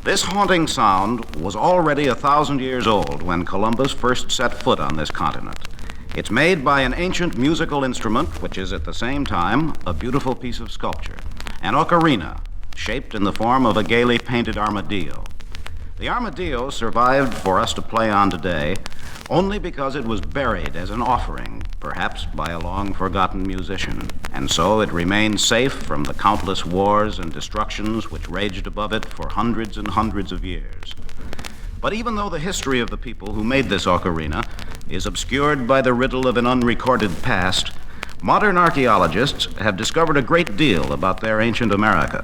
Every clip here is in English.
This haunting sound was already 1,000 years old when Columbus first set foot on this continent. It's made by an ancient musical instrument, which is at the same time a beautiful piece of sculpture, an ocarina, shaped in the form of a gaily painted armadillo. The armadillo survived for us to play on today only because it was buried as an offering, perhaps by a long-forgotten musician, and so it remained safe from the countless wars and destructions which raged above it for hundreds and hundreds of years. But even though the history of the people who made this ocarina is obscured by the riddle of an unrecorded past, modern archaeologists have discovered a great deal about their ancient America.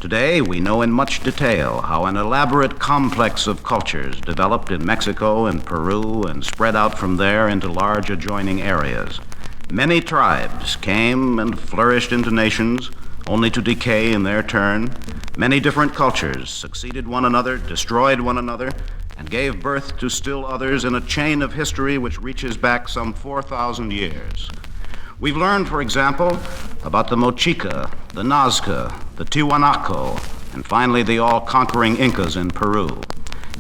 Today, we know in much detail how an elaborate complex of cultures developed in Mexico and Peru and spread out from there into large adjoining areas. Many tribes came and flourished into nations, only to decay in their turn. Many different cultures succeeded one another, destroyed one another, and gave birth to still others in a chain of history which reaches back some 4,000 years. We've learned, for example, about the Mochica, the Nazca, the Tiwanaku, and finally the all-conquering Incas in Peru.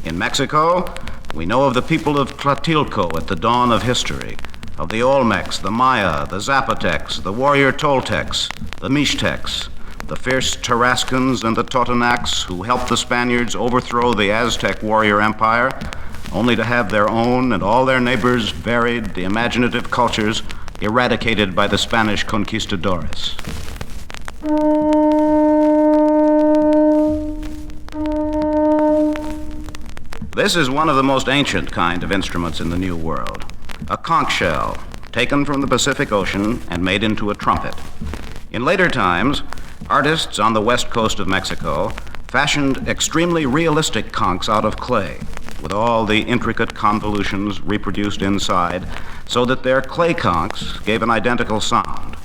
In Mexico, we know of the people of Tlatilco at the dawn of history, of the Olmecs, the Maya, the Zapotecs, the warrior Toltecs, the Mixtecs, the fierce Tarascans and the Totonacs who helped the Spaniards overthrow the Aztec warrior empire, only to have their own and all their neighbors' varied, the imaginative cultures eradicated by the Spanish conquistadores. This is one of the most ancient kind of instruments in the New World, a conch shell, taken from the Pacific Ocean and made into a trumpet. In later times, artists on the west coast of Mexico fashioned extremely realistic conchs out of clay, with all the intricate convolutions reproduced inside, so that their clay conchs gave an identical sound.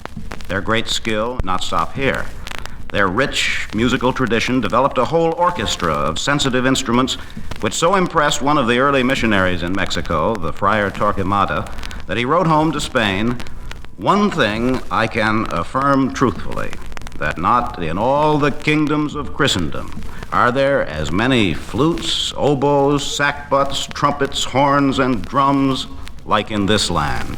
Their great skill did not stop here. Their rich musical tradition developed a whole orchestra of sensitive instruments which so impressed one of the early missionaries in Mexico, the Friar Torquemada, that he wrote home to Spain, "One thing I can affirm truthfully, that not in all the kingdoms of Christendom are there as many flutes, oboes, sackbuts, trumpets, horns, and drums like in this land."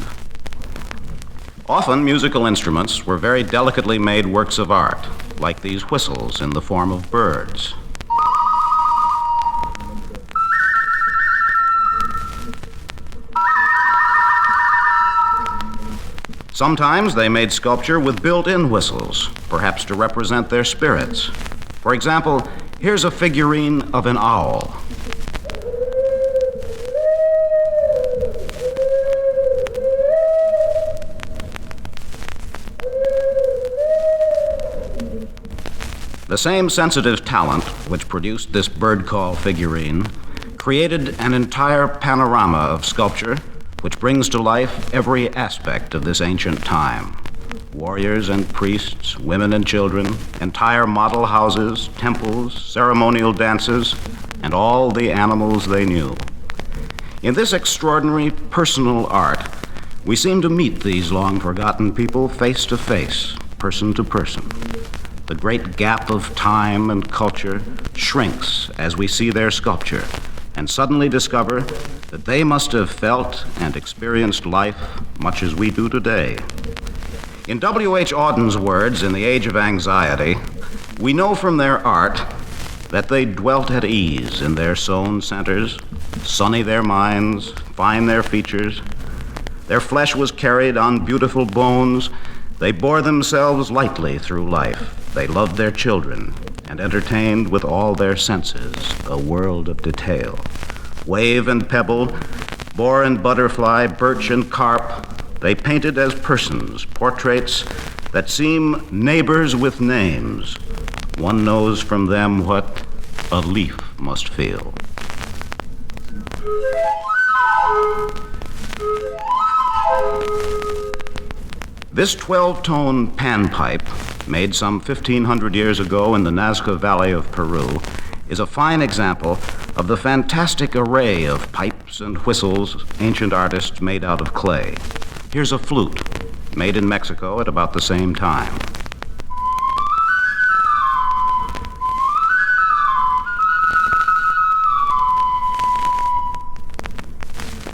Often, musical instruments were very delicately made works of art, like these whistles in the form of birds. Sometimes they made sculpture with built-in whistles, perhaps to represent their spirits. For example, here's a figurine of an owl. The same sensitive talent which produced this bird call figurine created an entire panorama of sculpture which brings to life every aspect of this ancient time. Warriors and priests, women and children, entire model houses, temples, ceremonial dances, and all the animals they knew. In this extraordinary personal art, we seem to meet these long-forgotten people face to face, person to person. The great gap of time and culture shrinks as we see their sculpture and suddenly discover that they must have felt and experienced life much as we do today. In W.H. Auden's words, In the Age of Anxiety, we know from their art that they dwelt at ease in their sown centers, sunny their minds, fine their features. Their flesh was carried on beautiful bones. They bore themselves lightly through life. They loved their children and entertained with all their senses a world of detail. Wave and pebble, boar and butterfly, birch and carp, they painted as persons, portraits that seem neighbors with names. One knows from them what a leaf must feel. This 12-tone panpipe, made some 1,500 years ago in the Nazca Valley of Peru, is a fine example of the fantastic array of pipes and whistles ancient artists made out of clay. Here's a flute, made in Mexico at about the same time.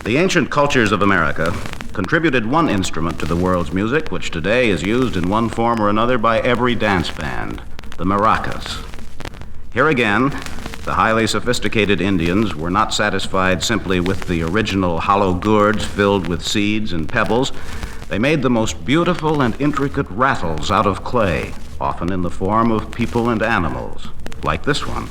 The ancient cultures of America contributed one instrument to the world's music, which today is used in one form or another by every dance band, the maracas. Here again, the highly sophisticated Indians were not satisfied simply with the original hollow gourds filled with seeds and pebbles. They made the most beautiful and intricate rattles out of clay, often in the form of people and animals, like this one.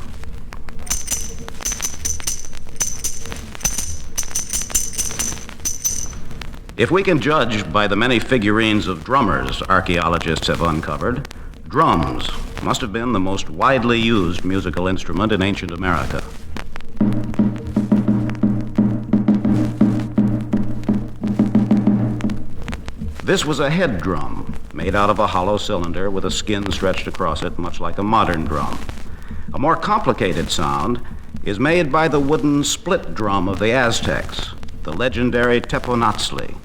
If we can judge by the many figurines of drummers archaeologists have uncovered, drums must have been the most widely used musical instrument in ancient America. This was a head drum made out of a hollow cylinder with a skin stretched across it, much like a modern drum. A more complicated sound is made by the wooden split drum of the Aztecs, the legendary Teponatzli.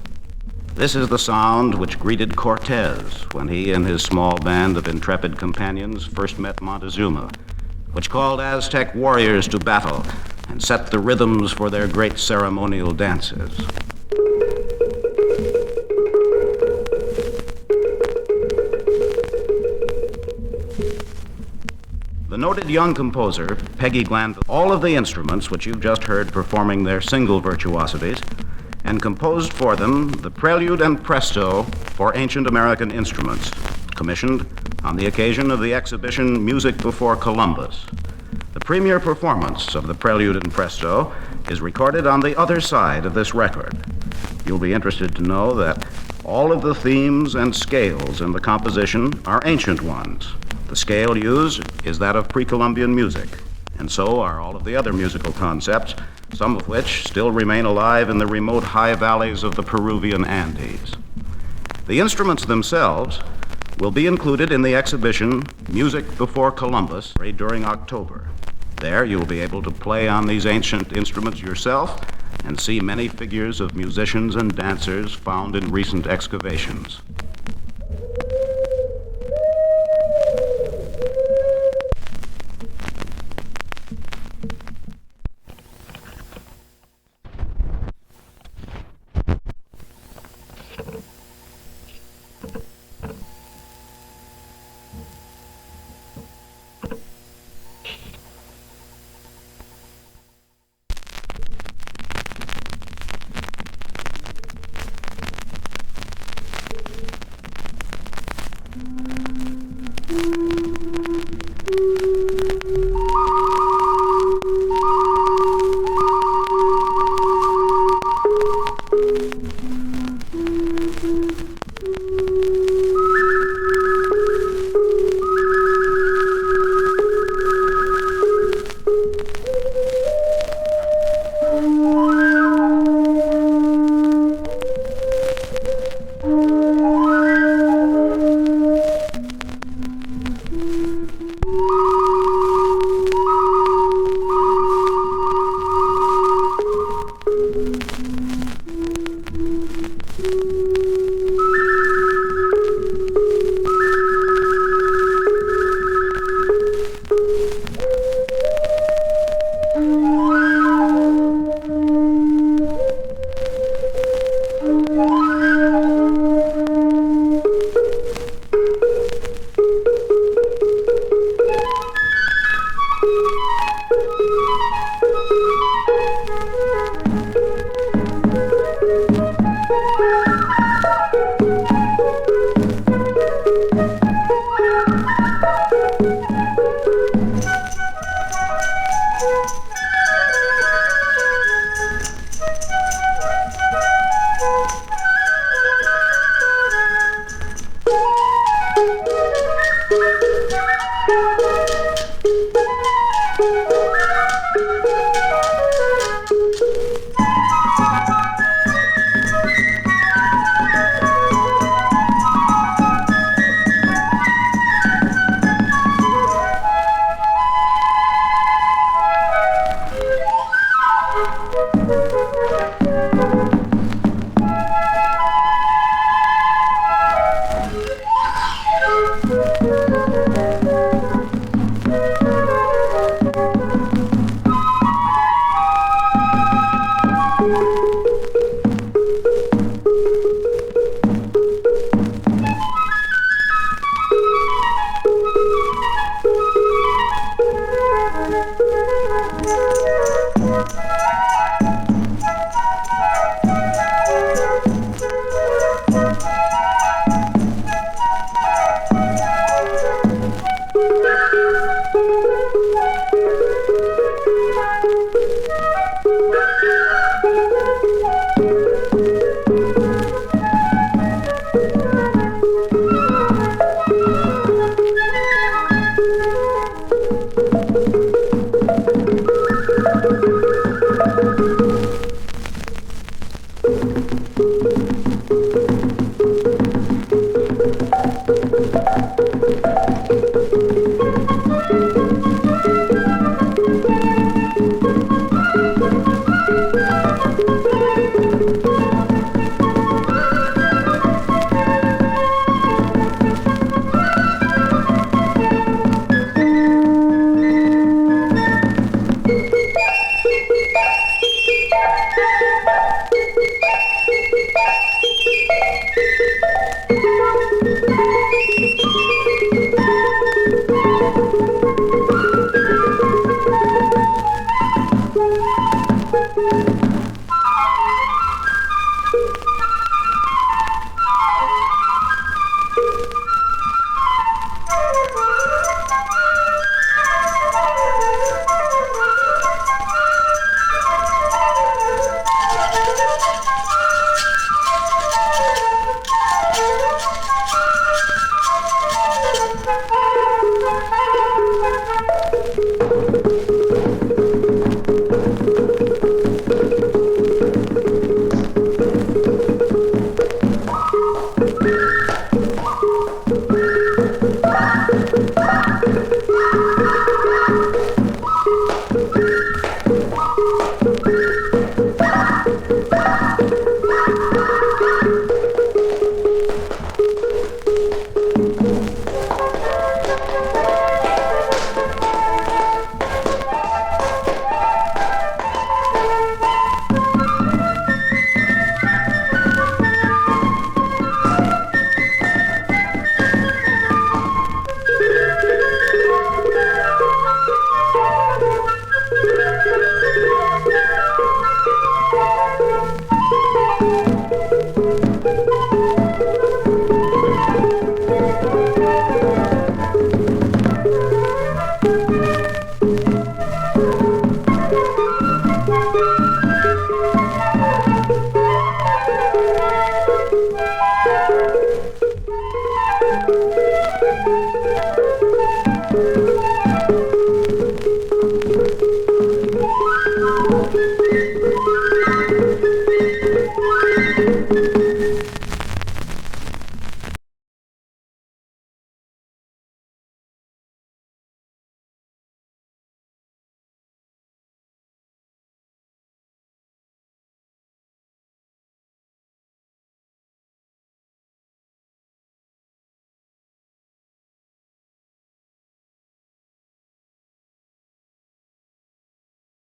This is the sound which greeted Cortez when he and his small band of intrepid companions first met Montezuma, which called Aztec warriors to battle and set the rhythms for their great ceremonial dances. The noted young composer, Peggy Glanville, all of the instruments which you've just heard performing their single virtuosities, and composed for them the Prelude and Presto for Ancient American Instruments, commissioned on the occasion of the exhibition Music Before Columbus. The premier performance of the Prelude and Presto is recorded on the other side of this record. You'll be interested to know that all of the themes and scales in the composition are ancient ones. The scale used is that of pre-Columbian music, and so are all of the other musical concepts, some of which still remain alive in the remote high valleys of the Peruvian Andes. The instruments themselves will be included in the exhibition Music Before Columbus during October. There you will be able to play on these ancient instruments yourself and see many figures of musicians and dancers found in recent excavations.